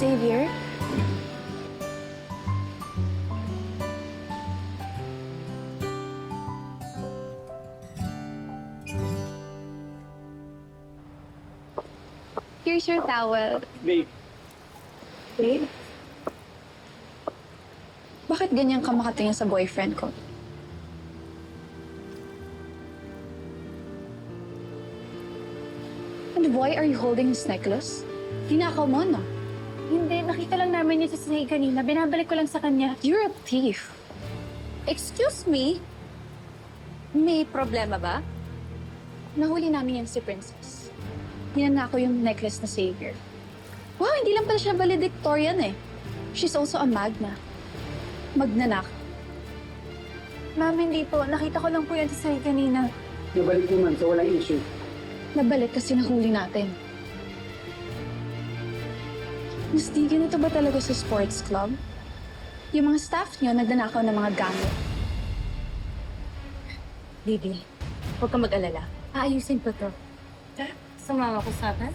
Xavier? Here's your towel. Babe, Babe? Bakit ganyan ka makatingin sa boyfriend ko? And why are you holding his necklace? Tinakaw mo, no? Hindi, nakita lang namin niya sa sahig kanina. Binabalik ko lang sa kanya. You're a thief. Excuse me? May problema ba? Nahuli namin yan si Princess. Hinanako yung necklace na Xavier. Wow, hindi lang pala siya valedictorian eh. She's also a magna. Magnanak. Ma'am, hindi po. Nakita ko lang po yan sa sahig kanina. nabalik naman so walang issue. Nabalik kasi nahuli natin. Miss D, ganito ba talaga sa sports club? Yung mga staff niyo nagnanakaw ng mga gamit. Bibi, huwag ka mag-alala. Aayusin ko to. Sumama ko sa akin.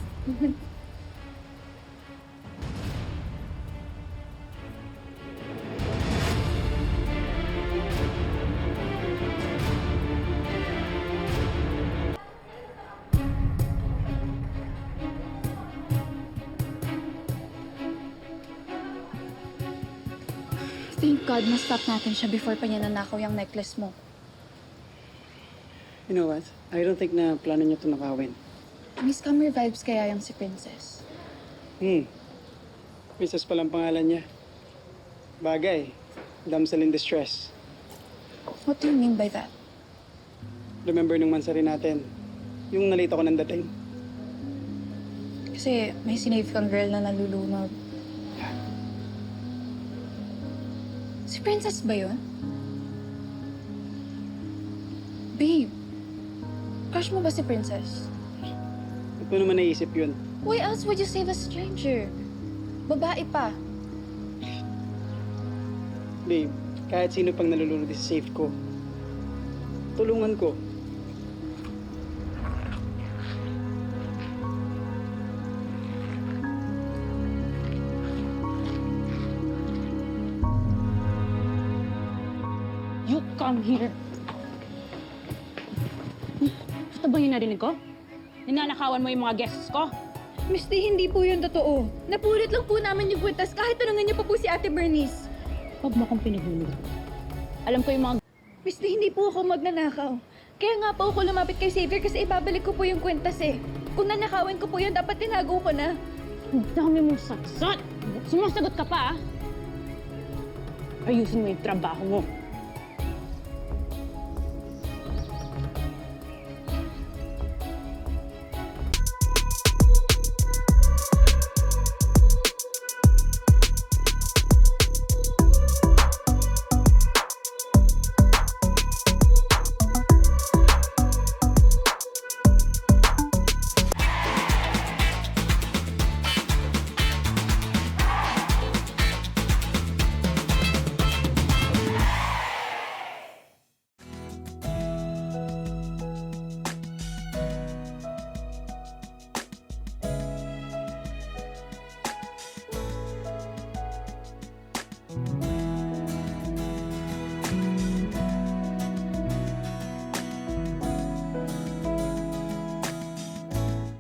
Thank God na-stop natin siya before pa niya nanakaw yung necklace mo. You know what? I don't think na plano niya ito nakawin. May scammer vibes kaya yung si Princess. Princess palang pangalan niya. Bagay. Damsel in distress. What do you mean by that? Remember nung mansari natin? Yung nalito ko ng dating. Kasi may sinave kang girl na nalulunod. Si Princess ba yun? Babe, crush mo ba si Princess? Ba't mo naman naisip yun? Why else would you save a stranger? Babae pa. Babe, kahit sino pang nalulunod sa safe ko. Tulungan ko. You come here. Ito ba yung narinig ko? Ninanakawan mo yung mga guests ko? Miss D, hindi po yun totoo. Napulit lang po namin yung butas kahit tanungin niyo pa po si Ate Bernice. Huwag mo akong pinaghulog. Alam ko yung mga... Miss D, hindi po ako magnanakaw. Kaya nga po ako lumapit kay Xavier kasi ibabalik ko po yung kwintas eh. Kung nanakawin ko po yun, dapat tinago ko na. Ang dami mong saksot! Sumasagot ka pa, ah! Ayusin mo yung trabaho mo.